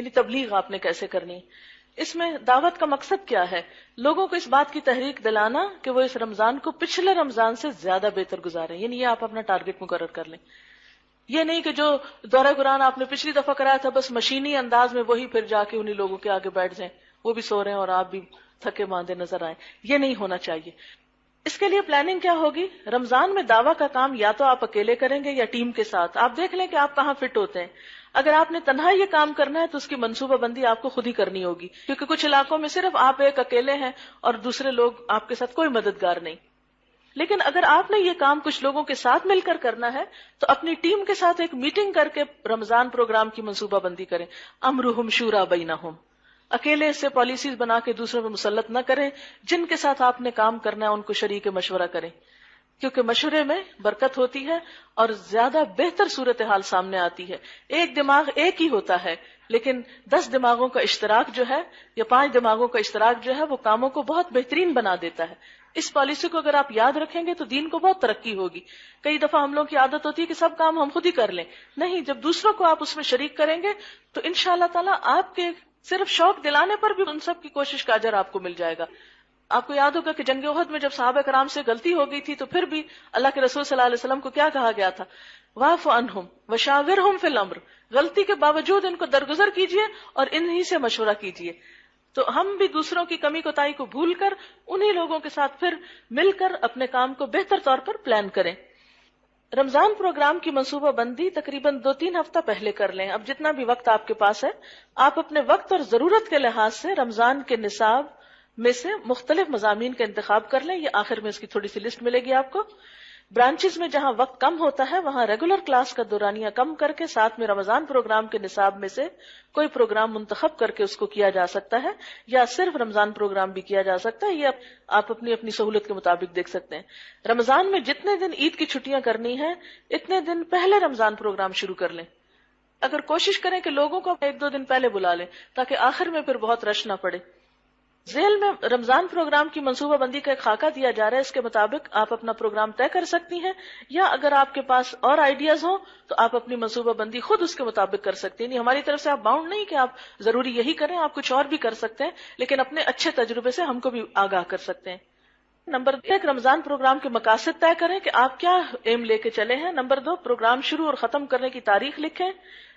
یعنی تبلیغ آپ نے کیسے کرنی ہے. اس میں دعوت کا مقصد کیا ہے؟ لوگوں کو اس بات کی تحریک دلانا کہ وہ اس رمضان کو پچھلے رمضان سے زیادہ بہتر گزاریں. یعنی یہ آپ اپنا ٹارگٹ مقرر کر لیں. یہ نہیں کہ جو دورہ قرآن آپ نے پچھلی دفعہ کرایا تھا بس مشینی انداز میں وہی پھر جا کے انہی لوگوں کے آگے بیٹھ جائیں، وہ بھی سو رہے ہیں اور آپ بھی تھکے ماندے نظر آئیں. یہ نہیں ہونا چاہیے. اس کے لیے پلاننگ کیا ہوگی؟ رمضان میں دعویٰ کا کام یا تو آپ اکیلے کریں گے یا ٹیم کے ساتھ. آپ دیکھ لیں کہ آپ کہاں فٹ ہوتے ہیں. اگر آپ نے تنہا یہ کام کرنا ہے تو اس کی منصوبہ بندی آپ کو خود ہی کرنی ہوگی، کیونکہ کچھ علاقوں میں صرف آپ ایک اکیلے ہیں اور دوسرے لوگ آپ کے ساتھ کوئی مددگار نہیں. لیکن اگر آپ نے یہ کام کچھ لوگوں کے ساتھ مل کر کرنا ہے تو اپنی ٹیم کے ساتھ ایک میٹنگ کر کے رمضان پروگرام کی منصوبہ بندی کریں. امرہم شورا بینہم. اکیلے سے پالیسیز بنا کے دوسروں پہ مسلط نہ کریں. جن کے ساتھ آپ نے کام کرنا ہے ان کو شریک مشورہ کریں، کیونکہ مشورے میں برکت ہوتی ہے اور زیادہ بہتر صورتحال سامنے آتی ہے. ایک دماغ ایک ہی ہوتا ہے، لیکن 10 دماغوں کا اشتراک جو ہے یا 5 دماغوں کا اشتراک جو ہے وہ کاموں کو بہت بہترین بنا دیتا ہے. اس پالیسی کو اگر آپ یاد رکھیں گے تو دین کو بہت ترقی ہوگی. کئی دفعہ ہم لوگوں کی عادت ہوتی ہے کہ سب کام ہم خود ہی کر لیں. نہیں، جب دوسروں کو آپ اس میں شریک کریں گے تو انشاءاللہ تعالیٰ آپ کے صرف شوق دلانے پر بھی ان سب کی کوشش کا اجر آپ کو مل جائے گا. آپ کو یاد ہوگا کہ جنگ احد میں جب صحابہ کرام سے غلطی ہو گئی تھی تو پھر بھی اللہ کے رسول صلی اللہ علیہ وسلم کو کیا کہا گیا تھا؟ واعف عنہم وشاورہم فی الامر. غلطی کے باوجود ان کو درگزر کیجئے اور انہی سے مشورہ کیجئے. تو ہم بھی دوسروں کی کمی کوتاہی کو بھول کر انہی لوگوں کے ساتھ پھر مل کر اپنے کام کو بہتر طور پر پلان کریں. رمضان پروگرام کی منصوبہ بندی تقریباً 2-3 ہفتہ پہلے کر لیں. اب جتنا بھی وقت آپ کے پاس ہے آپ اپنے وقت اور ضرورت کے لحاظ سے رمضان کے نصاب میں سے مختلف مضامین کا انتخاب کر لیں. یہ آخر میں اس کی تھوڑی سی لسٹ ملے گی آپ کو. برانچز میں جہاں وقت کم ہوتا ہے وہاں ریگولر کلاس کا دورانیہ کم کر کے ساتھ میں رمضان پروگرام کے نصاب میں سے کوئی پروگرام منتخب کر کے اس کو کیا جا سکتا ہے، یا صرف رمضان پروگرام بھی کیا جا سکتا ہے. یہ آپ اپنی اپنی سہولت کے مطابق دیکھ سکتے ہیں. رمضان میں جتنے دن عید کی چھٹیاں کرنی ہیں اتنے دن پہلے رمضان پروگرام شروع کر لیں. اگر کوشش کریں کہ لوگوں کو 1-2 دن پہلے بلا لیں تاکہ آخر میں پھر بہت رش نہ پڑے. ذیل میں رمضان پروگرام کی منصوبہ بندی کا ایک خاکہ دیا جا رہا ہے. اس کے مطابق آپ اپنا پروگرام طے کر سکتی ہیں، یا اگر آپ کے پاس اور آئیڈیاز ہوں تو آپ اپنی منصوبہ بندی خود اس کے مطابق کر سکتے ہیں. ہماری طرف سے آپ باؤنڈ نہیں کہ آپ ضروری یہی کریں، آپ کچھ اور بھی کر سکتے ہیں، لیکن اپنے اچھے تجربے سے ہم کو بھی آگاہ کر سکتے ہیں. نمبر 1، رمضان پروگرام کے مقاصد طے کریں کہ آپ کیا ایم لے کے چلے ہیں. نمبر 2، پروگرام شروع اور ختم کرنے کی تاریخ لکھیں.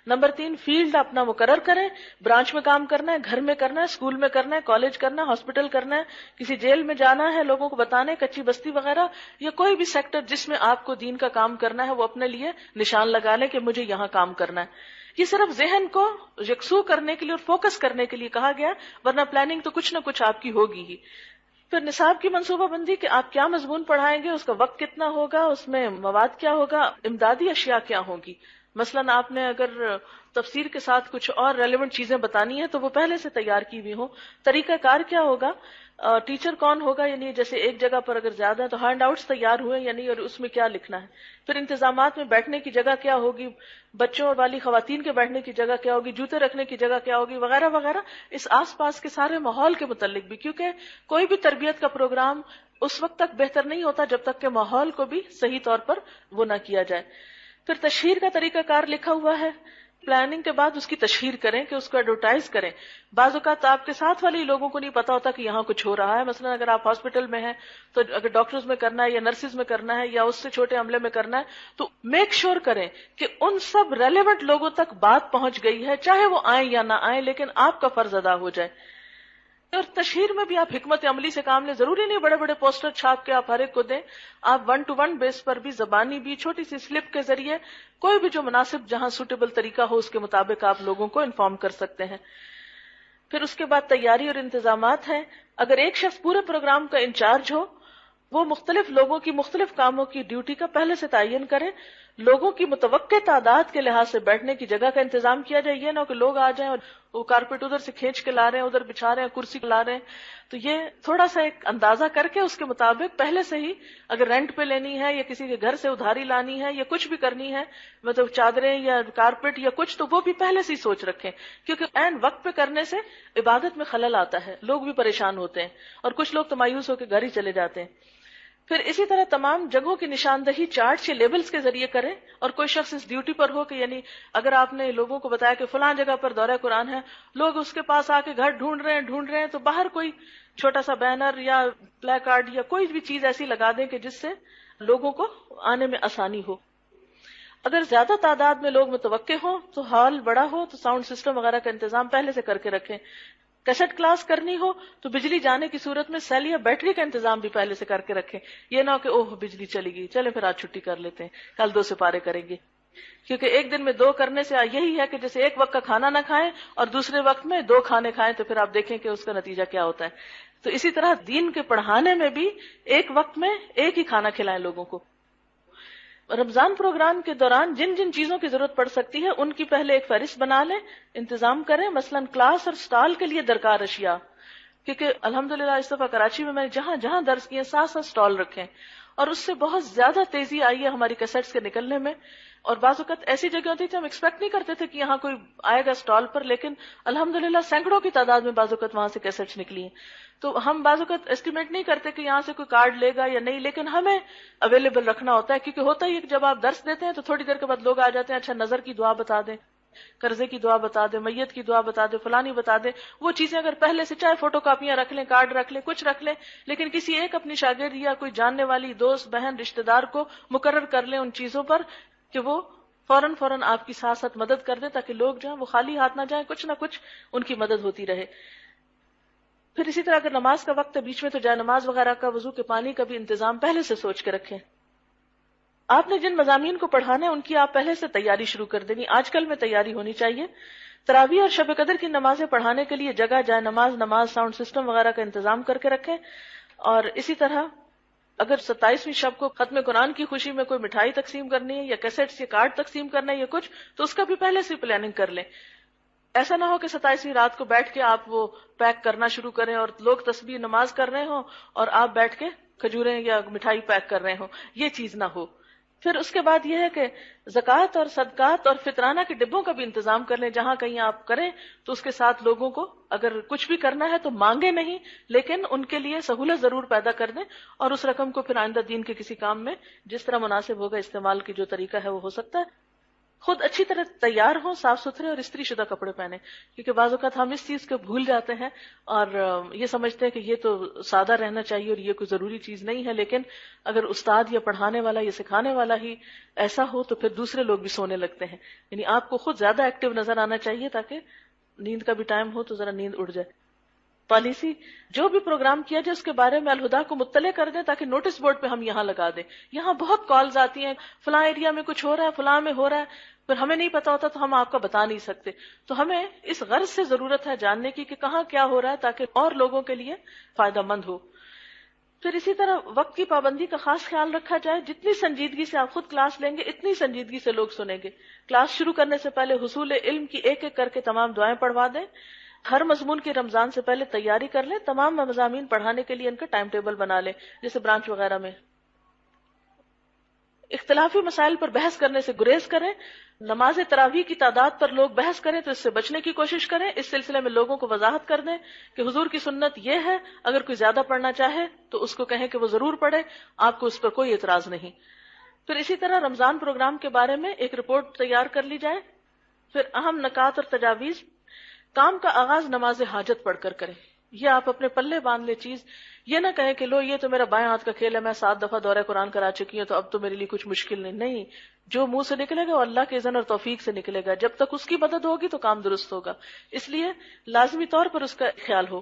نمبر 3، فیلڈ اپنا مقرر کریں. برانچ میں کام کرنا ہے، گھر میں کرنا ہے، اسکول میں کرنا ہے، کالج کرنا ہے، ہاسپٹل کرنا ہے، کسی جیل میں جانا ہے لوگوں کو بتانے، کچی بستی وغیرہ، یا کوئی بھی سیکٹر جس میں آپ کو دین کا کام کرنا ہے وہ اپنے لیے نشان لگا لیں کہ مجھے یہاں کام کرنا ہے. یہ صرف ذہن کو یکسو کرنے کے لیے اور فوکس کرنے کے لیے کہا گیا، ورنہ پلاننگ تو کچھ نہ کچھ آپ کی ہوگی ہی. پھر نصاب کی منصوبہ بندی کہ آپ کیا مضمون پڑھائیں گے، اس کا وقت کتنا ہوگا، اس میں مواد کیا ہوگا، امدادی اشیاء کیا ہوں گی. مثلاً آپ نے اگر تفسیر کے ساتھ کچھ اور ریلیونٹ چیزیں بتانی ہیں تو وہ پہلے سے تیار کی ہوئی ہوں. طریقہ کار کیا ہوگا، ٹیچر کون ہوگا، یعنی جیسے ایک جگہ پر اگر زیادہ ہے تو ہینڈ آؤٹس تیار ہوئے یعنی، اور اس میں کیا لکھنا ہے. پھر انتظامات میں بیٹھنے کی جگہ کیا ہوگی، بچوں والی خواتین کے بیٹھنے کی جگہ کیا ہوگی، جوتے رکھنے کی جگہ کیا ہوگی، وغیرہ وغیرہ. اس آس پاس کے سارے ماحول کے متعلق بھی، کیونکہ کوئی بھی تربیت کا پروگرام اس وقت تک بہتر نہیں ہوتا جب تک کہ ماحول کو بھی صحیح طور پر وہ نہ کیا جائے. پھر تشہیر کا طریقہ کار لکھا ہوا ہے. پلاننگ کے بعد اس کی تشہیر کریں کہ اس کو ایڈورٹائز کریں. بعض اوقات آپ کے ساتھ والے لوگوں کو نہیں پتا ہوتا کہ یہاں کچھ ہو رہا ہے. مثلا اگر آپ ہاسپٹل میں ہیں تو اگر ڈاکٹرز میں کرنا ہے یا نرسز میں کرنا ہے یا اس سے چھوٹے عملے میں کرنا ہے تو میک شور کریں کہ ان سب ریلیونٹ لوگوں تک بات پہنچ گئی ہے، چاہے وہ آئیں یا نہ آئیں، لیکن آپ کا فرض ادا ہو جائے. اور تشہیر میں بھی آپ حکمت عملی سے کام لیں. ضروری نہیں بڑے بڑے پوسٹر چھاپ کے آپ ہر ایک کو دیں. آپ 1-to-1 بیس پر بھی، زبانی بھی، چھوٹی سی سلپ کے ذریعے کوئی بھی جو مناسب جہاں سوٹیبل طریقہ ہو اس کے مطابق آپ لوگوں کو انفارم کر سکتے ہیں. پھر اس کے بعد تیاری اور انتظامات ہیں. اگر ایک شخص پورے پروگرام کا انچارج ہو، وہ مختلف لوگوں کی مختلف کاموں کی ڈیوٹی کا پہلے سے تعین کرے. لوگوں کی متوقع تعداد کے لحاظ سے بیٹھنے کی جگہ کا انتظام کیا جائے. یہ نہ کہ لوگ آ جائیں اور وہ کارپیٹ ادھر سے کھینچ کے لا رہے ہیں، ادھر بچھا رہے ہیں، کرسی لا رہے ہیں. تو یہ تھوڑا سا ایک اندازہ کر کے اس کے مطابق پہلے سے ہی، اگر رینٹ پہ لینی ہے یا کسی کے گھر سے ادھاری لانی ہے یا کچھ بھی کرنی ہے، مطلب چادریں یا کارپیٹ یا کچھ، تو وہ بھی پہلے سے ہی سوچ رکھیں. کیونکہ عین وقت پہ کرنے سے عبادت میں خلل آتا ہے، لوگ بھی پریشان ہوتے ہیں اور کچھ لوگ تو مایوس ہو کے گھر ہی چلے جاتے ہیں. پھر اسی طرح تمام جگہوں کی نشاندہی چارٹ یا لیبلز کے ذریعے کریں، اور کوئی شخص اس ڈیوٹی پر ہو کہ یعنی اگر آپ نے لوگوں کو بتایا کہ فلاں جگہ پر دورہ قرآن ہے، لوگ اس کے پاس آ کے گھر ڈھونڈ رہے ہیں، تو باہر کوئی چھوٹا سا بینر یا پلے کارڈ یا کوئی بھی چیز ایسی لگا دیں کہ جس سے لوگوں کو آنے میں آسانی ہو۔ اگر زیادہ تعداد میں لوگ متوقع ہوں تو ہال بڑا ہو تو ساؤنڈ سسٹم وغیرہ کا انتظام پہلے سے کر کے رکھیں۔ کیسٹ کلاس کرنی ہو تو بجلی جانے کی صورت میں سیل یا بیٹری کا انتظام بھی پہلے سے کر کے رکھیں، یہ نہ ہو کہ اوہ بجلی چلی گئی، چلے پھر آج چھٹی کر لیتے ہیں، کل 2 سپارے کریں گے، کیونکہ ایک دن میں 2 کرنے سے یہی ہے کہ جیسے ایک وقت کا کھانا نہ کھائیں اور دوسرے وقت میں 2 کھانے کھائیں، تو پھر آپ دیکھیں کہ اس کا نتیجہ کیا ہوتا ہے۔ تو اسی طرح دین کے پڑھانے میں بھی ایک وقت میں ایک ہی کھانا کھلائیں لوگوں کو۔ رمضان پروگرام کے دوران جن جن چیزوں کی ضرورت پڑ سکتی ہے ان کی پہلے ایک فہرست بنا لیں، انتظام کریں، مثلا کلاس اور سٹال کے لیے درکار اشیاء، کیونکہ الحمدللہ اس دفعہ کراچی میں میں نے جہاں جہاں درس کیے ساتھ سٹال رکھے، اور اس سے بہت زیادہ تیزی آئی ہے ہماری کیسٹس کے نکلنے میں۔ اور بعض اوقات ایسی جگہ ہوتی تھی ہم ایکسپیکٹ نہیں کرتے تھے کہ یہاں کوئی آئے گا سٹال پر، لیکن الحمدللہ سینکڑوں کی تعداد میں بعض اوقات وہاں سے کیسٹس نکلی ہیں۔ تو ہم بعض اوقات ایسٹیمیٹ نہیں کرتے کہ یہاں سے کوئی کارڈ لے گا یا نہیں، لیکن ہمیں اویلیبل رکھنا ہوتا ہے، کیونکہ ہوتا ہی ہے کہ جب آپ درس دیتے ہیں تو تھوڑی دیر کے بعد لوگ آ جاتے ہیں، اچھا نظر کی دعا بتا دیں، قرضے کی دعا بتا دیں، میت کی دعا بتا دیں، فلانی بتا دیں۔ وہ چیزیں اگر پہلے سے چاہے فوٹو کاپیاں رکھ لیں، کارڈ رکھ لیں، کچھ رکھ لیں، لیکن کسی ایک اپنی شاگرد یا کوئی جاننے والی دوست بہن رشتہ دار کو مقرر کر لیں ان چیزوں پر کہ وہ فوراً آپ کی ساتھ ساتھ مدد کر دیں، تاکہ لوگ جو ہیں وہ خالی ہاتھ نہ جائیں، کچھ نہ کچھ ان کی مدد ہوتی رہے۔ پھر اسی طرح اگر نماز کا وقت ہے بیچ میں تو جائے نماز وغیرہ کا، وضو کے پانی کا بھی انتظام پہلے سے سوچ کے رکھیں۔ آپ نے جن مضامین کو پڑھانا ہے ان کی آپ پہلے سے تیاری شروع کر دینی، آج کل میں تیاری ہونی چاہیے۔ تراویح اور شب قدر کی نمازیں پڑھانے کے لیے جگہ، جائے نماز ساؤنڈ سسٹم وغیرہ کا انتظام کر کے رکھیں۔ اور اسی طرح اگر 27ویں شب کو ختم قرآن کی خوشی میں کوئی مٹھائی تقسیم کرنی ہے یا کیسٹس یا کارڈ تقسیم کرنا ہے یا کچھ، تو اس کا بھی پہلے سے پلاننگ کر لیں۔ ایسا نہ ہو کہ 27ویں رات کو بیٹھ کے آپ وہ پیک کرنا شروع کریں اور لوگ تسبیح نماز کر رہے ہوں اور آپ بیٹھ کے کھجوریں یا مٹھائی پیک کر رہے ہوں، یہ چیز نہ ہو۔ پھر اس کے بعد یہ ہے کہ زکوٰۃ اور صدقات اور فطرانہ کے ڈبوں کا بھی انتظام کر لیں، جہاں کہیں آپ کریں تو اس کے ساتھ لوگوں کو اگر کچھ بھی کرنا ہے تو مانگے نہیں، لیکن ان کے لیے سہولت ضرور پیدا کر دیں، اور اس رقم کو پھر آئندہ دین کے کسی کام میں جس طرح مناسب ہوگا استعمال کی جو طریقہ ہے وہ ہو سکتا ہے۔ خود اچھی طرح تیار ہوں، صاف ستھرے اور استری شدہ کپڑے پہنے، کیونکہ بعض اوقات ہم اس چیز کو بھول جاتے ہیں اور یہ سمجھتے ہیں کہ یہ تو سادہ رہنا چاہیے اور یہ کوئی ضروری چیز نہیں ہے، لیکن اگر استاد یا پڑھانے والا یا سکھانے والا ہی ایسا ہو تو پھر دوسرے لوگ بھی سونے لگتے ہیں۔ یعنی آپ کو خود زیادہ ایکٹیو نظر آنا چاہیے تاکہ نیند کا بھی ٹائم ہو تو ذرا نیند اڑ جائے۔ پالیسی جو بھی پروگرام کیا جائے اس کے بارے میں الہدا کو مطلع کر دیں تاکہ نوٹس بورڈ پہ ہم یہاں لگا دیں۔ یہاں بہت کالز آتی ہیں، فلاں ایریا میں کچھ ہو رہا ہے، فلاں میں ہو رہا ہے، پھر ہمیں نہیں پتا ہوتا تو ہم آپ کو بتا نہیں سکتے۔ تو ہمیں اس غرض سے ضرورت ہے جاننے کی کہ کہاں کیا ہو رہا ہے تاکہ اور لوگوں کے لیے فائدہ مند ہو۔ پھر اسی طرح وقت کی پابندی کا خاص خیال رکھا جائے، جتنی سنجیدگی سے آپ خود کلاس لیں گے اتنی سنجیدگی سے لوگ سنیں گے۔ کلاس شروع کرنے سے پہلے حصول علم کی ایک ایک کر کے تمام دعائیں پڑھوا دیں۔ ہر مضمون کی رمضان سے پہلے تیاری کر لیں، تمام مضامین پڑھانے کے لیے ان کا ٹائم ٹیبل بنا لیں، جیسے برانچ وغیرہ میں۔ اختلافی مسائل پر بحث کرنے سے گریز کریں۔ نماز تراویح کی تعداد پر لوگ بحث کریں تو اس سے بچنے کی کوشش کریں۔ اس سلسلے میں لوگوں کو وضاحت کر دیں کہ حضور کی سنت یہ ہے، اگر کوئی زیادہ پڑھنا چاہے تو اس کو کہیں کہ وہ ضرور پڑھے، آپ کو اس پر کوئی اعتراض نہیں۔ پھر اسی طرح رمضان پروگرام کے بارے میں ایک رپورٹ تیار کر لی جائے۔ پھر اہم نکات اور تجاویز، کام کا آغاز نماز حاجت پڑھ کر کریں۔ یہ آپ اپنے پلے باندھ لے چیز، یہ نہ کہیں کہ لو یہ تو میرا بائیں ہاتھ کا کھیل ہے، میں 7 دفعہ دورہ قرآن کرا چکی ہوں تو اب تو میرے لیے کچھ مشکل نہیں۔ جو منہ سے نکلے گا وہ اللہ کے اذن اور توفیق سے نکلے گا، جب تک اس کی مدد ہوگی تو کام درست ہوگا، اس لیے لازمی طور پر اس کا خیال ہو۔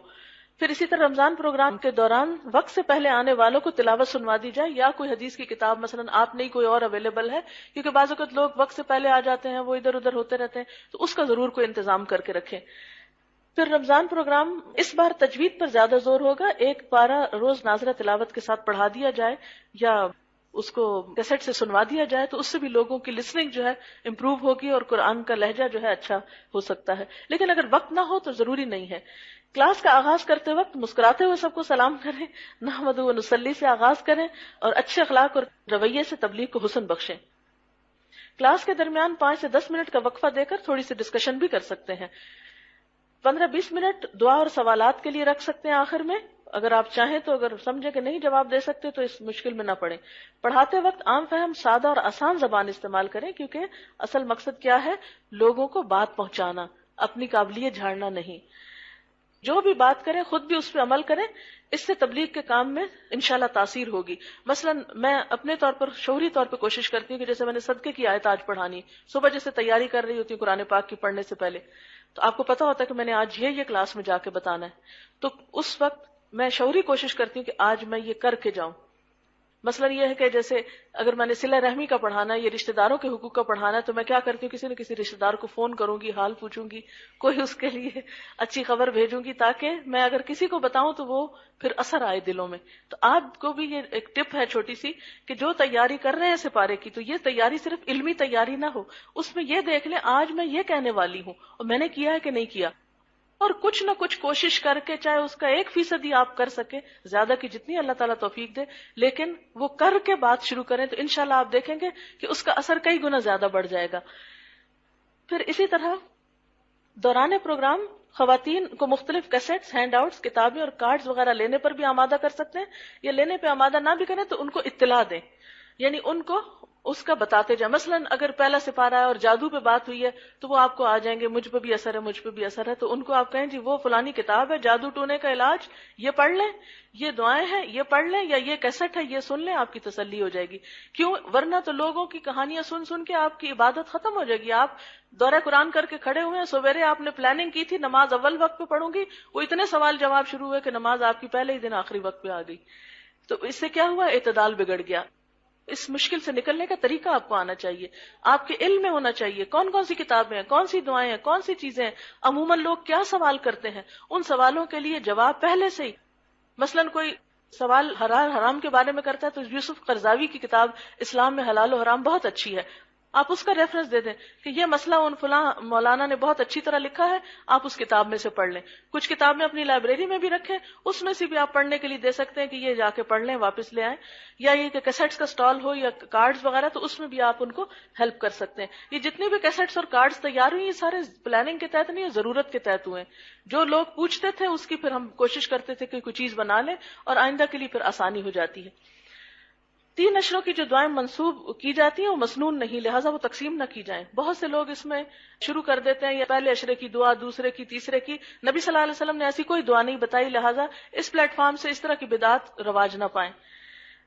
پھر اسی طرح رمضان پروگرام کے دوران وقت سے پہلے آنے والوں کو تلاوت سنوا دی جائے، یا کوئی حدیث کی کتاب مثلا آپ نہیں کوئی اور اویلیبل ہے، کیونکہ بعض اوقات لوگ وقت سے پہلے آ جاتے ہیں، وہ ادھر ادھر ہوتے رہتے ہیں، تو اس کا ضرور کوئی انتظام کر کے رکھیں۔ پھر رمضان پروگرام اس بار تجوید پر زیادہ زور ہوگا، ایک پارہ روز ناظرہ تلاوت کے ساتھ پڑھا دیا جائے یا اس کو کیسٹ سے سنوا دیا جائے تو اس سے بھی لوگوں کی لسننگ جو ہے امپروو ہوگی اور قرآن کا لہجہ جو ہے اچھا ہو سکتا ہے۔ لیکن اگر وقت نہ ہو تو ضروری نہیں ہے۔ کلاس کا آغاز کرتے وقت مسکراتے ہوئے سب کو سلام کریں، نحمدہ و نصلی سے آغاز کریں اور اچھے اخلاق اور رویے سے تبلیغ کو حسن بخشیں۔ کلاس کے درمیان 5 سے 10 منٹ کا وقفہ دے کر تھوڑی سی ڈسکشن بھی کر سکتے ہیں۔ 15-20 منٹ دعا اور سوالات کے لیے رکھ سکتے ہیں آخر میں، اگر آپ چاہیں تو اگر سمجھیں کہ نہیں جواب دے سکتے تو اس مشکل میں نہ پڑیں. پڑھاتے وقت عام فہم سادہ اور آسان زبان استعمال کریں، کیونکہ اصل مقصد کیا ہے؟ لوگوں کو بات پہنچانا، اپنی قابلیت جھاڑنا نہیں. جو بھی بات کریں خود بھی اس پہ عمل کریں، اس سے تبلیغ کے کام میں انشاءاللہ تاثیر ہوگی. مثلا میں اپنے طور پر شعوری طور پہ کوشش کرتی ہوں کہ جیسے میں نے صدقے کی آیت آج پڑھانی، صبح جیسے تیاری کر رہی ہوتی ہوں قرآن پاک کی پڑھنے سے پہلے، تو آپ کو پتا ہوتا ہے کہ میں نے آج یہ کلاس میں جا کے بتانا ہے، تو اس وقت میں شعوری کوشش کرتی ہوں کہ آج میں یہ کر کے جاؤں. مثلا یہ ہے کہ جیسے اگر میں نے صلہ رحمی کا پڑھانا ہے یا رشتہ داروں کے حقوق کا پڑھانا ہے، تو میں کیا کرتی ہوں، کسی نہ کسی رشتہ دار کو فون کروں گی، حال پوچھوں گی، کوئی اس کے لیے اچھی خبر بھیجوں گی، تاکہ میں اگر کسی کو بتاؤں تو وہ پھر اثر آئے دلوں میں. تو آپ کو بھی یہ ایک ٹپ ہے چھوٹی سی کہ جو تیاری کر رہے ہیں سپارے کی، تو یہ تیاری صرف علمی تیاری نہ ہو، اس میں یہ دیکھ لیں آج میں یہ کہنے والی ہوں اور میں نے کیا ہے کہ نہیں کیا، اور کچھ نہ کچھ کوشش کر کے، چاہے اس کا 1% ہی آپ کر سکے، زیادہ کی جتنی اللہ تعالیٰ توفیق دے، لیکن وہ کر کے بات شروع کریں تو انشاءاللہ آپ دیکھیں گے کہ اس کا اثر کئی گنا زیادہ بڑھ جائے گا. پھر اسی طرح دوران پروگرام خواتین کو مختلف کیسٹس، ہینڈ آؤٹس، کتابیں اور کارڈز وغیرہ لینے پر بھی آمادہ کر سکتے ہیں، یا لینے پہ آمادہ نہ بھی کریں تو ان کو اطلاع دیں، یعنی ان کو اس کا بتاتے جائیں. مثلا اگر پہلا سپارہ ہے اور جادو پہ بات ہوئی ہے تو وہ آپ کو آ جائیں گے، مجھ پہ بھی اثر ہے، مجھ پہ بھی اثر ہے، تو ان کو آپ کہیں جی وہ فلانی کتاب ہے جادو ٹونے کا علاج، یہ پڑھ لیں، یہ دعائیں ہیں یہ پڑھ لیں، یا یہ کیسٹ ہے یہ سن لیں، آپ کی تسلی ہو جائے گی. کیوں؟ ورنہ تو لوگوں کی کہانیاں سن سن کے آپ کی عبادت ختم ہو جائے گی. آپ دورہ قرآن کر کے کھڑے ہوئے ہیں، سویرے آپ نے پلاننگ کی تھی نماز اول وقت پہ پڑھوں گی، وہ اتنے سوال جواب شروع ہوئے کہ نماز آپ کی پہلے ہی دن آخری وقت پہ آ گئی. تو اس سے کیا ہوا؟ اعتدال بگڑ گیا. اس مشکل سے نکلنے کا طریقہ آپ کو آنا چاہیے، آپ کے علم میں ہونا چاہیے کون کون سی کتابیں ہیں، کون سی دعائیں ہیں، کون سی چیزیں ہیں، عموماً لوگ کیا سوال کرتے ہیں، ان سوالوں کے لیے جواب پہلے سے ہی. مثلا کوئی سوال حلال حرام کے بارے میں کرتا ہے تو یوسف قرضاوی کی کتاب اسلام میں حلال و حرام بہت اچھی ہے، آپ اس کا ریفرنس دے دیں کہ یہ مسئلہ ان فلاں مولانا نے بہت اچھی طرح لکھا ہے، آپ اس کتاب میں سے پڑھ لیں. کچھ کتابیں اپنی لائبریری میں بھی رکھیں، اس میں سے بھی آپ پڑھنے کے لیے دے سکتے ہیں کہ یہ جا کے پڑھ لیں واپس لے آئیں. یا یہ کہ کیسٹس کا سٹال ہو یا کارڈز وغیرہ، تو اس میں بھی آپ ان کو ہیلپ کر سکتے ہیں. یہ جتنی بھی کیسٹس اور کارڈز تیار ہوئی یہ سارے پلاننگ کے تحت نہیں، ضرورت کے تحت ہوئے. جو لوگ پوچھتے تھے اس کی پھر ہم کوشش کرتے تھے کہ کوئی چیز بنا لیں، اور آئندہ کے لیے پھر آسانی ہو جاتی ہے. 3 اشروں کی جو دعائیں منسوب کی جاتی ہیں وہ مسنون نہیں، لہٰذا وہ تقسیم نہ کی جائیں. بہت سے لوگ اس میں شروع کر دیتے ہیں، یا پہلے اشرے کی دعا، دوسرے کی، تیسرے کی. نبی صلی اللہ علیہ وسلم نے ایسی کوئی دعا نہیں بتائی، لہٰذا اس پلیٹ فارم سے اس طرح کی بدعات رواج نہ پائیں.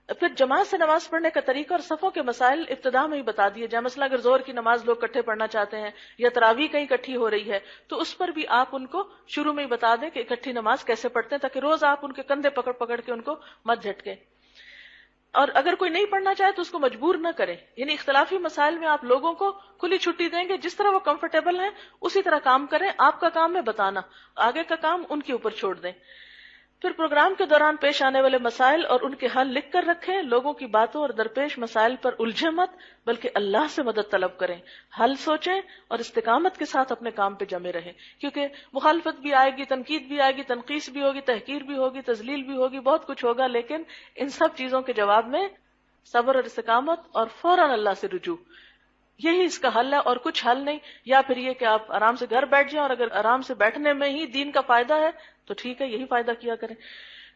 پھر جماعت سے نماز پڑھنے کا طریقہ اور صفوں کے مسائل ابتدا میں ہی بتا دیے جائیں. مثلا اگر زہر کی نماز لوگ اکٹھے پڑھنا چاہتے ہیں یا تراویح کہیں اکٹھی ہو رہی ہے تو اس پر بھی آپ ان کو شروع میں ہی بتا دیں کہ اکٹھی نماز کیسے پڑھتے ہیں، تاکہ روز آپ ان کے کندھے پکڑ پکڑ کے ان کو مت جھٹکیں. اور اگر کوئی نہیں پڑھنا چاہے تو اس کو مجبور نہ کریں، یعنی اختلافی مسائل میں آپ لوگوں کو کھلی چھٹی دیں گے، جس طرح وہ کمفرٹیبل ہیں اسی طرح کام کریں. آپ کا کام ہے بتانا، آگے کا کام ان کے اوپر چھوڑ دیں. پھر پروگرام کے دوران پیش آنے والے مسائل اور ان کے حل لکھ کر رکھیں. لوگوں کی باتوں اور درپیش مسائل پر الجھے مت، بلکہ اللہ سے مدد طلب کریں، حل سوچیں اور استقامت کے ساتھ اپنے کام پہ جمے رہیں. کیونکہ مخالفت بھی آئے گی، تنقید بھی آئے گی، تنقیص بھی ہوگی، تحقیر بھی ہوگی، تذلیل بھی ہوگی، بہت کچھ ہوگا، لیکن ان سب چیزوں کے جواب میں صبر اور استقامت اور فوراً اللہ سے رجوع، یہی اس کا حل ہے اور کچھ حل نہیں. یا پھر یہ کہ آپ آرام سے گھر بیٹھ جائیں، اور اگر آرام سے بیٹھنے میں ہی دین کا فائدہ ہے تو ٹھیک ہے، یہی فائدہ کیا کریں.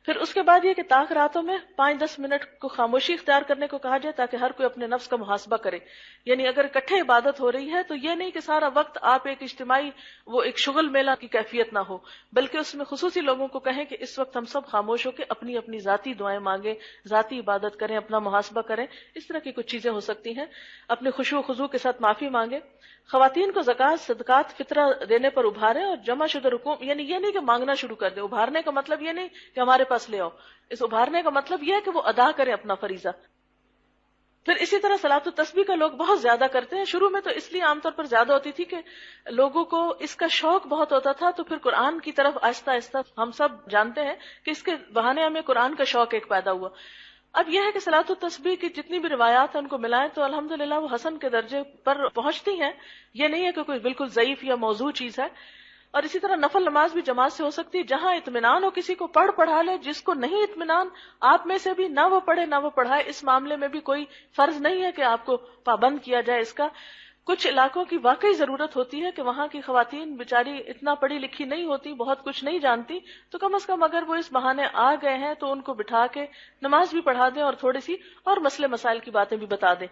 پھر اس کے بعد یہ کہ طاق راتوں میں 5-10 منٹ کو خاموشی اختیار کرنے کو کہا جائے، تاکہ ہر کوئی اپنے نفس کا محاسبہ کرے. یعنی اگر اکٹھے عبادت ہو رہی ہے تو یہ نہیں کہ سارا وقت آپ ایک اجتماعی وہ ایک شغل میلہ کی کیفیت نہ ہو، بلکہ اس میں خصوصی لوگوں کو کہیں کہ اس وقت ہم سب خاموش ہو کے اپنی اپنی ذاتی دعائیں مانگیں، ذاتی عبادت کریں، اپنا محاسبہ کریں. اس طرح کی کچھ چیزیں ہو سکتی ہیں. اپنے خشوع و خضوع کے ساتھ معافی مانگیں. خواتین کو زکوٰۃ، صدقات، فطرہ دینے پر ابھاریں اور جمع شدہ رقوم، یعنی یہ نہیں کہ مانگنا شروع کر دیں. ابھارنے کا مطلب یہ نہیں کہ ہمارے پاس لے آؤ، اس ابھارنے کا مطلب یہ ہے کہ وہ ادا کریں اپنا فریضہ. پھر اسی طرح صلاۃ التسبیح کا لوگ بہت زیادہ کرتے ہیں. شروع میں تو اس لیے عام طور پر زیادہ ہوتی تھی کہ لوگوں کو اس کا شوق بہت ہوتا تھا، تو پھر قرآن کی طرف آہستہ آہستہ ہم سب جانتے ہیں کہ اس کے بہانے ہمیں قرآن کا شوق ایک پیدا ہوا. اب یہ ہے کہ صلاۃ التسبیح کی جتنی بھی روایات ہیں ان کو ملائیں تو الحمدللہ وہ حسن کے درجے پر پہنچتی ہیں. یہ نہیں ہے کہ کوئی بالکل ضعیف یا موضوع چیز ہے. اور اسی طرح نفل نماز بھی جماعت سے ہو سکتی ہے. جہاں اطمینان ہو کسی کو پڑھا لے، جس کو نہیں اطمینان آپ میں سے بھی نہ وہ پڑھے نہ وہ پڑھائے، اس معاملے میں بھی کوئی فرض نہیں ہے کہ آپ کو پابند کیا جائے اس کا. کچھ علاقوں کی واقعی ضرورت ہوتی ہے کہ وہاں کی خواتین بیچاری اتنا پڑھی لکھی نہیں ہوتی، بہت کچھ نہیں جانتی، تو کم از کم اگر وہ اس بہانے آ گئے ہیں تو ان کو بٹھا کے نماز بھی پڑھا دیں اور تھوڑی سی اور مسئلے مسائل کی باتیں بھی بتا دیں۔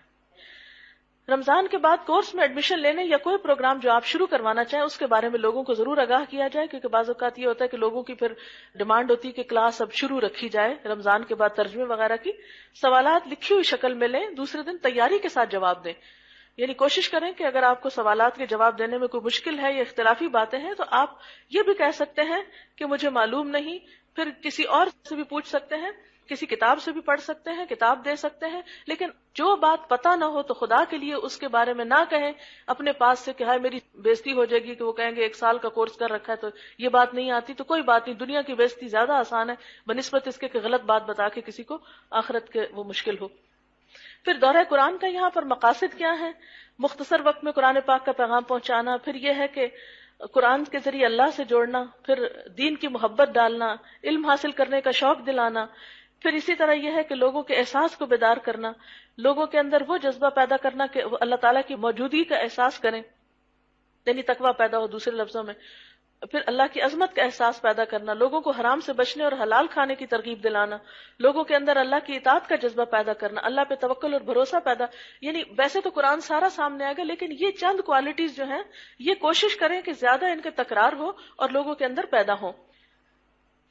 رمضان کے بعد کورس میں ایڈمیشن لینے یا کوئی پروگرام جو آپ شروع کروانا چاہیں اس کے بارے میں لوگوں کو ضرور آگاہ کیا جائے، کیونکہ بعض اوقات یہ ہوتا ہے کہ لوگوں کی پھر ڈیمانڈ ہوتی ہے کہ کلاس اب شروع رکھی جائے رمضان کے بعد ترجمے وغیرہ کی۔ سوالات لکھی ہوئی شکل میں لیں، دوسرے دن تیاری کے ساتھ جواب دیں، یعنی کوشش کریں کہ اگر آپ کو سوالات کے جواب دینے میں کوئی مشکل ہے یا اختلافی باتیں ہیں تو آپ یہ بھی کہہ سکتے ہیں کہ مجھے معلوم نہیں، پھر کسی اور سے بھی پوچھ سکتے ہیں، کسی کتاب سے بھی پڑھ سکتے ہیں، کتاب دے سکتے ہیں، لیکن جو بات پتہ نہ ہو تو خدا کے لیے اس کے بارے میں نہ کہیں اپنے پاس سے کہ ہائے میری بےزتی ہو جائے گی، کہ وہ کہیں گے 1 سال کا کورس کر رکھا ہے تو یہ بات نہیں آتی، تو کوئی بات نہیں، دنیا کی بےزتی زیادہ آسان ہے بنسبت اس کے کہ غلط بات بتا کے کسی کو آخرت کے وہ مشکل ہو۔ پھر دورہ قرآن کا یہاں پر مقاصد کیا ہے؟ مختصر وقت میں قرآن پاک کا پیغام پہنچانا، پھر یہ ہے کہ قرآن کے ذریعے اللہ سے جوڑنا، پھر دین کی محبت ڈالنا، علم حاصل کرنے کا شوق دلانا، پھر اسی طرح یہ ہے کہ لوگوں کے احساس کو بیدار کرنا، لوگوں کے اندر وہ جذبہ پیدا کرنا کہ وہ اللہ تعالیٰ کی موجودگی کا احساس کریں، یعنی تقویٰ پیدا ہو دوسرے لفظوں میں، پھر اللہ کی عظمت کا احساس پیدا کرنا، لوگوں کو حرام سے بچنے اور حلال کھانے کی ترغیب دلانا، لوگوں کے اندر اللہ کی اطاعت کا جذبہ پیدا کرنا، اللہ پہ توکل اور بھروسہ پیدا، یعنی ویسے تو قرآن سارا سامنے آئے گا لیکن یہ چند کوالٹیز جو ہیں یہ کوشش کریں کہ زیادہ ان کے تکرار ہو اور لوگوں کے اندر پیدا ہو۔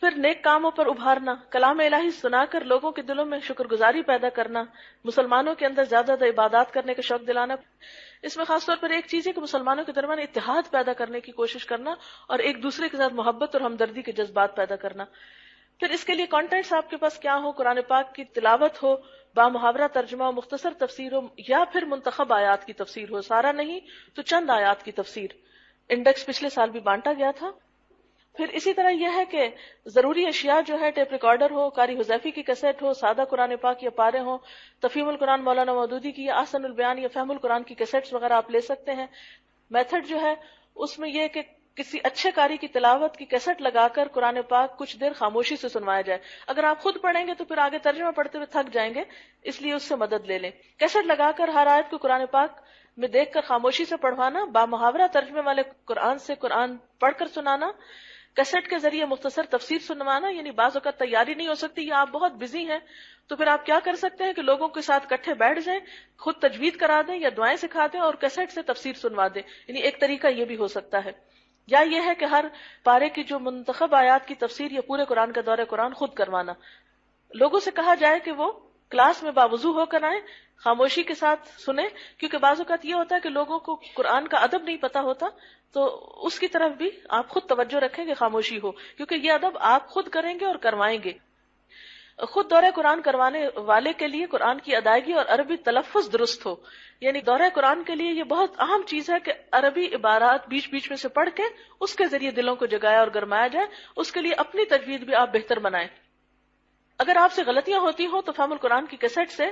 پھر نیک کاموں پر ابھارنا، کلام الہی سنا کر لوگوں کے دلوں میں شکر گزاری پیدا کرنا، مسلمانوں کے اندر زیادہ زیادہ عبادات کرنے کا شوق دلانا۔ اس میں خاص طور پر ایک چیز ہے کہ مسلمانوں کے درمیان اتحاد پیدا کرنے کی کوشش کرنا اور ایک دوسرے کے ساتھ محبت اور ہمدردی کے جذبات پیدا کرنا۔ پھر اس کے لیے کانٹینٹس آپ کے پاس کیا ہو، قرآن پاک کی تلاوت ہو، بامحاورہ ترجمہ ہو، مختصر تفسیر ہو، یا پھر منتخب آیات کی تفسیر ہو، سارا نہیں تو چند آیات کی تفسیر۔ انڈیکس پچھلے سال بھی بانٹا گیا تھا۔ پھر اسی طرح یہ ہے کہ ضروری اشیاء جو ہے ٹیپ ریکارڈر ہو، قاری حذیفی کی کیسٹ ہو، سادہ قرآن پاک یا پارے ہوں، تفہیم القرآن مولانا مودودی کی یا احسن البیان یا فہم القرآن کی کیسٹس وغیرہ آپ لے سکتے ہیں۔ میتھڈ جو ہے اس میں یہ کہ کسی اچھے قاری کی تلاوت کی کیسٹ لگا کر قرآن پاک کچھ دیر خاموشی سے سنوایا جائے۔ اگر آپ خود پڑھیں گے تو پھر آگے ترجمہ پڑھتے ہوئے تھک جائیں گے، اس لیے اس سے مدد لے لیں۔ کیسٹ لگا کر ہر آیت کو قرآن پاک میں دیکھ کر خاموشی سے پڑھوانا، بامحاورہ ترجمے والے قرآن سے قرآن پڑھ کر سنانا، کیسٹ کے ذریعے مختصر تفسیر سنوانا، یعنی بعض اوقات تیاری نہیں ہو سکتی یا آپ بہت بزی ہیں تو پھر آپ کیا کر سکتے ہیں کہ لوگوں کے ساتھ اکٹھے بیٹھ جائیں، خود تجوید کرا دیں یا دعائیں سکھا دیں اور کیسٹ سے تفسیر سنوا دیں، یعنی ایک طریقہ یہ بھی ہو سکتا ہے۔ یا یہ ہے کہ ہر پارے کی جو منتخب آیات کی تفسیر یا پورے قرآن کا دورہ قرآن خود کروانا، لوگوں سے کہا جائے کہ وہ کلاس میں باوضو ہو کر آئیں، خاموشی کے ساتھ سنیں، کیونکہ بعض اوقات یہ ہوتا ہے کہ لوگوں کو قرآن کا ادب نہیں پتا ہوتا، تو اس کی طرف بھی آپ خود توجہ رکھیں کہ خاموشی ہو، کیونکہ یہ ادب آپ خود کریں گے اور کروائیں گے۔ خود دورہ قرآن کروانے والے کے لیے قرآن کی ادائیگی اور عربی تلفظ درست ہو، یعنی دورہ قرآن کے لیے یہ بہت اہم چیز ہے کہ عربی عبارات بیچ بیچ میں سے پڑھ کے اس کے ذریعے دلوں کو جگایا اور گرمایا جائے، اس کے لیے اپنی تجوید بھی آپ بہتر بنائیں۔ اگر آپ سے غلطیاں ہوتی ہوں تو فہم القرآن کی کیسٹ سے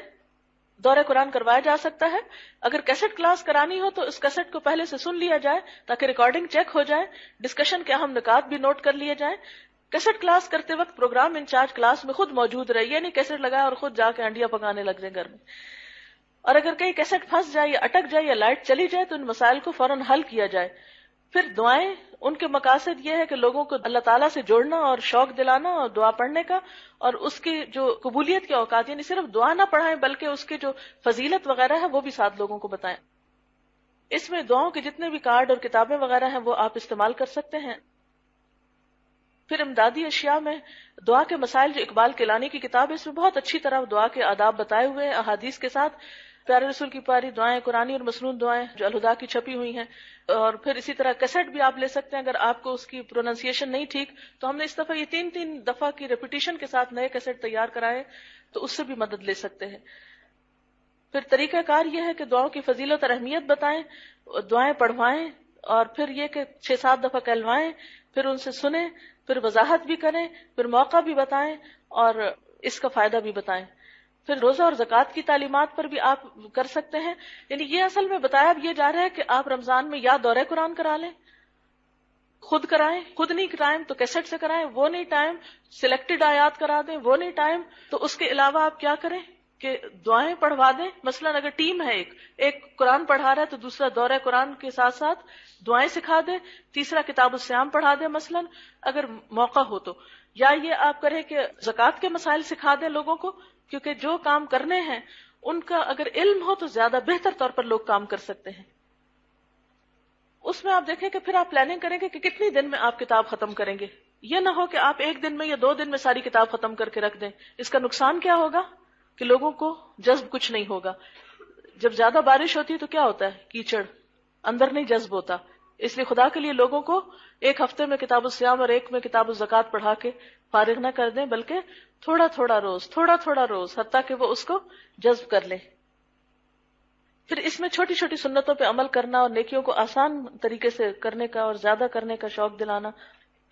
دورہ قرآن کروایا جا سکتا ہے۔ اگر کیسٹ کلاس کرانی ہو تو اس کیسٹ کو پہلے سے سن لیا جائے تاکہ ریکارڈنگ چیک ہو جائے، ڈسکشن کے اہم نکات بھی نوٹ کر لیے جائیں۔ کیسٹ کلاس کرتے وقت پروگرام انچارج کلاس میں خود موجود رہے، یعنی کیسٹ لگائے اور خود جا کے انڈیا پکانے لگ جائیں گھر میں۔ اور اگر کہیں کیسٹ پھنس جائے یا اٹک جائے یا لائٹ چلی جائے تو ان مسائل کو فوراً حل کیا جائے۔ پھر دعائیں، ان کے مقاصد یہ ہے کہ لوگوں کو اللہ تعالیٰ سے جوڑنا اور شوق دلانا اور دعا پڑھنے کا، اور اس کی جو قبولیت کے اوقات، یعنی صرف دعا نہ پڑھائیں بلکہ اس کے جو فضیلت وغیرہ ہے وہ بھی ساتھ لوگوں کو بتائیں۔ اس میں دعاؤں کے جتنے بھی کارڈ اور کتابیں وغیرہ ہیں وہ آپ استعمال کر سکتے ہیں۔ پھر امدادی اشیاء میں دعا کے مسائل، جو اقبال کیلانی کی کتاب ہے، اس میں بہت اچھی طرح دعا کے آداب بتائے ہوئے ہیں احادیث کے ساتھ، پیارے رسول کی پیاری دعائیں، قرآنی اور مسنون دعائیں جو الہدا کی چھپی ہوئی ہیں۔ اور پھر اسی طرح کیسٹ بھی آپ لے سکتے ہیں، اگر آپ کو اس کی پروننسیشن نہیں ٹھیک تو ہم نے اس دفعہ یہ 3 دفعہ کی ریپیٹیشن کے ساتھ نئے کیسٹ تیار کرائے، تو اس سے بھی مدد لے سکتے ہیں۔ پھر طریقہ کار یہ ہے کہ دعاؤں کی فضیلت اور اہمیت بتائیں، دعائیں پڑھوائیں، اور پھر یہ کہ 6-7 دفعہ کہلوائیں، پھر ان سے سنیں، پھر وضاحت بھی کریں، پھر موقع بھی بتائیں اور اس کا فائدہ بھی بتائیں۔ پھر روزہ اور زکوٰۃ کی تعلیمات پر بھی آپ کر سکتے ہیں، یعنی یہ اصل میں بتایا اب یہ جا رہا ہے کہ آپ رمضان میں یا دورہ قرآن کرا لیں، خود کرائیں، خود نہیں ٹائم تو کیسٹ سے کرائیں، وہ نہیں ٹائم سلیکٹڈ آیات کرا دیں، وہ نہیں ٹائم تو اس کے علاوہ آپ کیا کریں کہ دعائیں پڑھوا دیں. مثلاً اگر ٹیم ہے ایک قرآن پڑھا رہا ہے تو دوسرا دورہ قرآن کے ساتھ ساتھ دعائیں سکھا دے, تیسرا کتاب الصیام پڑھا دے مثلاً اگر موقع ہو تو, یا یہ آپ کریں کہ زکوٰۃ کے مسائل سکھا دیں لوگوں کو, کیونکہ جو کام کرنے ہیں ان کا اگر علم ہو تو زیادہ بہتر طور پر لوگ کام کر سکتے ہیں. اس میں آپ دیکھیں کہ پھر آپ پلاننگ کریں گے کہ کتنی دن میں آپ کتاب ختم کریں گے. یہ نہ ہو کہ آپ 1 دن میں یا 2 دن میں ساری کتاب ختم کر کے رکھ دیں. اس کا نقصان کیا ہوگا کہ لوگوں کو جذب کچھ نہیں ہوگا. جب زیادہ بارش ہوتی ہے تو کیا ہوتا ہے, کیچڑ, اندر نہیں جذب ہوتا. اس لیے خدا کے لیے لوگوں کو 1 ہفتے میں کتاب الصیام اور 1 میں کتاب الزکوٰۃ پڑھا کے فارغ نہ کر دیں, بلکہ تھوڑا تھوڑا روز حتیٰ کہ وہ اس کو جذب کر لیں. پھر اس میں چھوٹی چھوٹی سنتوں پہ عمل کرنا اور نیکیوں کو آسان طریقے سے کرنے کا اور زیادہ کرنے کا شوق دلانا.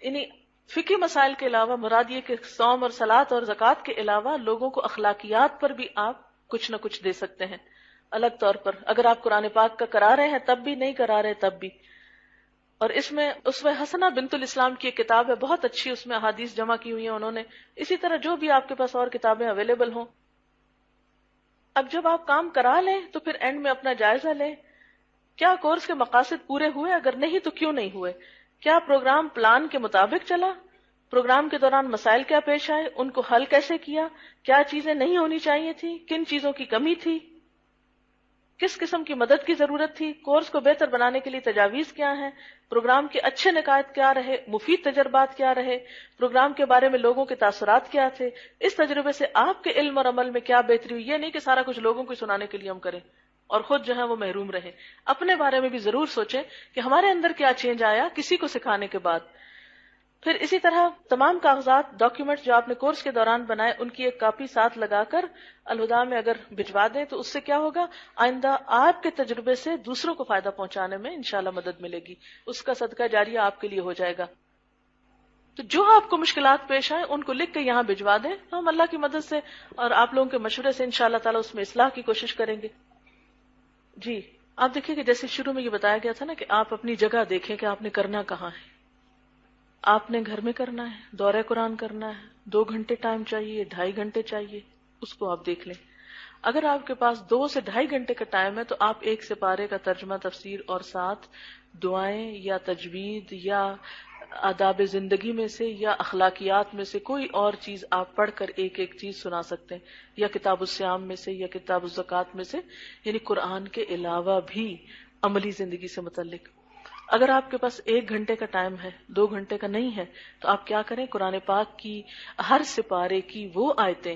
یعنی فقہی مسائل کے علاوہ مراد یہ کہ صوم اور صلاۃ اور زکوٰۃ کے علاوہ لوگوں کو اخلاقیات پر بھی آپ کچھ نہ کچھ دے سکتے ہیں الگ طور پر. اگر آپ قرآن پاک کا کرا رہے ہیں تب بھی, نہیں کرا رہے تب بھی. اور اس میں اسوہ حسنہ بنت الاسلام کی ایک کتاب ہے بہت اچھی, اس میں احادیث جمع کی ہوئی ہیں انہوں نے. اسی طرح جو بھی آپ کے پاس اور کتابیں اویلیبل ہوں. اب جب آپ کام کرا لیں تو پھر اینڈ میں اپنا جائزہ لیں, کیا کورس کے مقاصد پورے ہوئے, اگر نہیں تو کیوں نہیں ہوئے, کیا پروگرام پلان کے مطابق چلا, پروگرام کے دوران مسائل کیا پیش آئے, ان کو حل کیسے کیا, کیا چیزیں نہیں ہونی چاہیے تھی, کن چیزوں کی کمی تھی, کس قسم کی مدد کی ضرورت تھی, کورس کو بہتر بنانے کے لیے تجاویز کیا ہیں, پروگرام کے اچھے نکات کیا رہے, مفید تجربات کیا رہے, پروگرام کے بارے میں لوگوں کے تاثرات کیا تھے, اس تجربے سے آپ کے علم اور عمل میں کیا بہتری ہوئی. یہ نہیں کہ سارا کچھ لوگوں کو سنانے کے لیے ہم کریں اور خود جو ہے وہ محروم رہیں. اپنے بارے میں بھی ضرور سوچیں کہ ہمارے اندر کیا چینج آیا کسی کو سکھانے کے بعد. پھر اسی طرح تمام کاغذات, ڈاکیومنٹ جو آپ نے کورس کے دوران بنائے ان کی ایک کاپی ساتھ لگا کر الہدا میں اگر بھجوا دیں تو اس سے کیا ہوگا, آئندہ آپ کے تجربے سے دوسروں کو فائدہ پہنچانے میں انشاءاللہ مدد ملے گی, اس کا صدقہ جاریہ آپ کے لیے ہو جائے گا. تو جو آپ کو مشکلات پیش آئیں ان کو لکھ کے یہاں بھجوا دیں, تو ہم اللہ کی مدد سے اور آپ لوگوں کے مشورے سے انشاءاللہ تعالی اس میں اصلاح کی کوشش کریں گے. جی آپ دیکھیں کہ جیسے شروع میں یہ بتایا گیا تھا نا کہ آپ اپنی جگہ دیکھیں کہ آپ نے کرنا کہاں ہے. آپ نے گھر میں کرنا ہے, دورہ قرآن کرنا ہے, 2 گھنٹے ٹائم چاہیے, 2.5 گھنٹے چاہیے, اس کو آپ دیکھ لیں. اگر آپ کے پاس 2 سے 2.5 گھنٹے کا ٹائم ہے تو آپ 1 سپارے کا ترجمہ, تفسیر اور ساتھ دعائیں یا تجوید یا آداب زندگی میں سے یا اخلاقیات میں سے کوئی اور چیز آپ پڑھ کر ایک چیز سنا سکتے ہیں, یا کتاب الصیام میں سے یا کتاب الزکوٰۃ میں سے, یعنی قرآن کے علاوہ بھی عملی زندگی سے متعلق. اگر آپ کے پاس 1 گھنٹے کا ٹائم ہے, 2 گھنٹے کا نہیں ہے, تو آپ کیا کریں, قرآن پاک کی ہر سپارے کی وہ آیتیں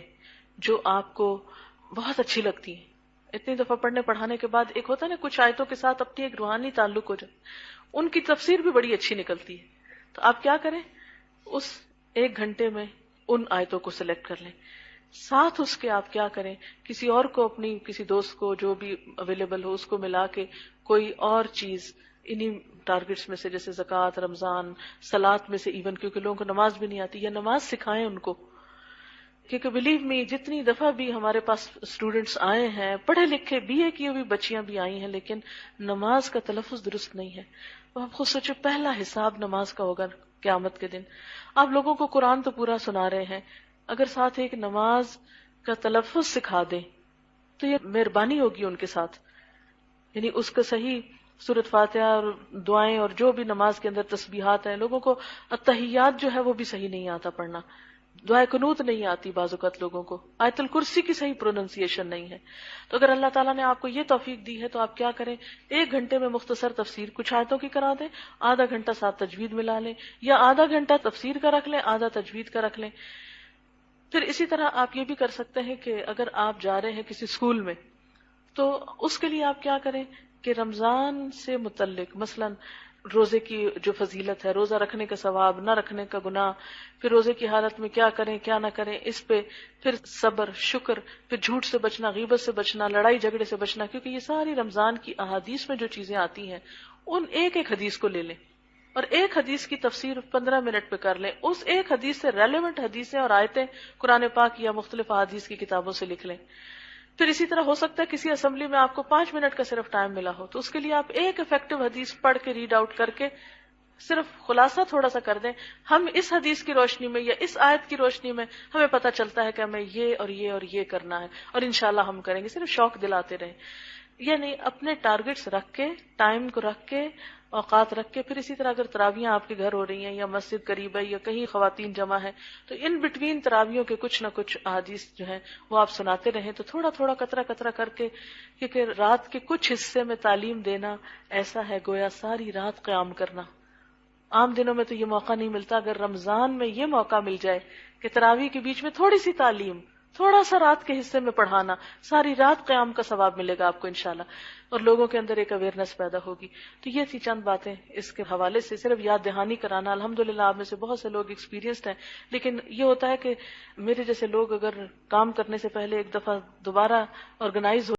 جو آپ کو بہت اچھی لگتی ہیں, اتنی دفعہ پڑھنے پڑھانے کے بعد ایک ہوتا ہے نا کچھ آیتوں کے ساتھ اپنی ایک روحانی تعلق ہو جائے, ان کی تفسیر بھی بڑی اچھی نکلتی ہے. تو آپ کیا کریں, اس 1 گھنٹے میں ان آیتوں کو سلیکٹ کر لیں. ساتھ اس کے آپ کیا کریں, کسی اور کو, اپنی کسی دوست کو جو بھی اویلیبل ہو اس کو ملا کے کوئی اور چیز انہی ٹارگٹس میں سے, جیسے زکوٰۃ, رمضان, صلاۃ میں سے ایون, کیونکہ لوگوں کو نماز بھی نہیں آتی, یا نماز سکھائیں ان کو. کیونکہ بلیو می جتنی دفعہ بھی ہمارے پاس اسٹوڈینٹس آئے ہیں, پڑھے لکھے BA کی ہوئی بچیاں بھی آئی ہیں, لیکن نماز کا تلفظ درست نہیں ہے. تو آپ خود سوچو, پہلا حساب نماز کا ہوگا قیامت کے دن. آپ لوگوں کو قرآن تو پورا سنا رہے ہیں, اگر ساتھ ایک نماز کا تلفظ سکھا دیں تو یہ مہربانی ہوگی ان کے ساتھ. یعنی اس کا صحیح سورۃ فاتحہ اور دعائیں اور جو بھی نماز کے اندر تسبیحات ہیں, لوگوں کو التحیات جو ہے وہ بھی صحیح نہیں آتا پڑھنا, دعائے قنوت نہیں آتی بعض اوقات لوگوں کو, آیت الکرسی کی صحیح پروننسیشن نہیں ہے. تو اگر اللہ تعالیٰ نے آپ کو یہ توفیق دی ہے تو آپ کیا کریں, 1 گھنٹے میں مختصر تفسیر کچھ آیتوں کی کرا دیں, آدھا گھنٹہ ساتھ تجوید ملا لیں, یا آدھا گھنٹہ تفسیر کا رکھ لیں, آدھا تجوید کا رکھ لیں. پھر اسی طرح آپ یہ بھی کر سکتے ہیں کہ اگر آپ جا رہے ہیں کسی اسکول میں تو اس کے لیے آپ کیا کریں کہ رمضان سے متعلق مثلاً روزے کی جو فضیلت ہے, روزہ رکھنے کا ثواب, نہ رکھنے کا گناہ, پھر روزے کی حالت میں کیا کریں کیا نہ کریں, اس پہ پھر صبر, شکر, پھر جھوٹ سے بچنا, غیبت سے بچنا, لڑائی جھگڑے سے بچنا, کیونکہ یہ ساری رمضان کی احادیث میں جو چیزیں آتی ہیں ان ایک حدیث کو لے لیں اور ایک حدیث کی تفسیر 15 منٹ پہ کر لیں. اس ایک حدیث سے ریلیونٹ حدیثیں اور آیتیں قرآن پاک یا مختلف احادیث کی کتابوں سے لکھ لیں. پھر اسی طرح ہو سکتا ہے کسی اسمبلی میں آپ کو 5 منٹ کا صرف ٹائم ملا ہو, تو اس کے لیے آپ ایک افیکٹو حدیث پڑھ کے ریڈ آؤٹ کر کے صرف خلاصہ تھوڑا سا کر دیں. ہم اس حدیث کی روشنی میں یا اس آیت کی روشنی میں ہمیں پتہ چلتا ہے کہ ہمیں یہ اور یہ اور یہ کرنا ہے اور انشاءاللہ ہم کریں گے. صرف شوق دلاتے رہیں. یعنی اپنے ٹارگٹس رکھ کے، ٹائم کو رکھ کے، اوقات رکھ کے، پھر اسی طرح اگر تراویاں آپ کے گھر ہو رہی ہیں یا مسجد قریب ہے یا کہیں خواتین جمع ہے تو ان بٹوین تراویوں کے کچھ نہ کچھ احادیث جو ہیں وہ آپ سناتے رہیں. تو تھوڑا تھوڑا قطرہ قطرہ کر کے، کیونکہ رات کے کچھ حصے میں تعلیم دینا ایسا ہے گویا ساری رات قیام کرنا. عام دنوں میں تو یہ موقع نہیں ملتا. اگر رمضان میں یہ موقع مل جائے کہ تراویح کے بیچ میں تھوڑی سی تعلیم، تھوڑا سا رات کے حصے میں پڑھانا، ساری رات قیام کا ثواب ملے گا آپ کو انشاءاللہ، اور لوگوں کے اندر ایک اویئرنیس پیدا ہوگی. تو یہ تھی چند باتیں اس کے حوالے سے، صرف یاد دہانی کرانا. الحمدللہ آپ میں سے بہت سے لوگ ایکسپیرینسڈ ہیں، لیکن یہ ہوتا ہے کہ میرے جیسے لوگ اگر کام کرنے سے پہلے ایک دفعہ دوبارہ آرگنائز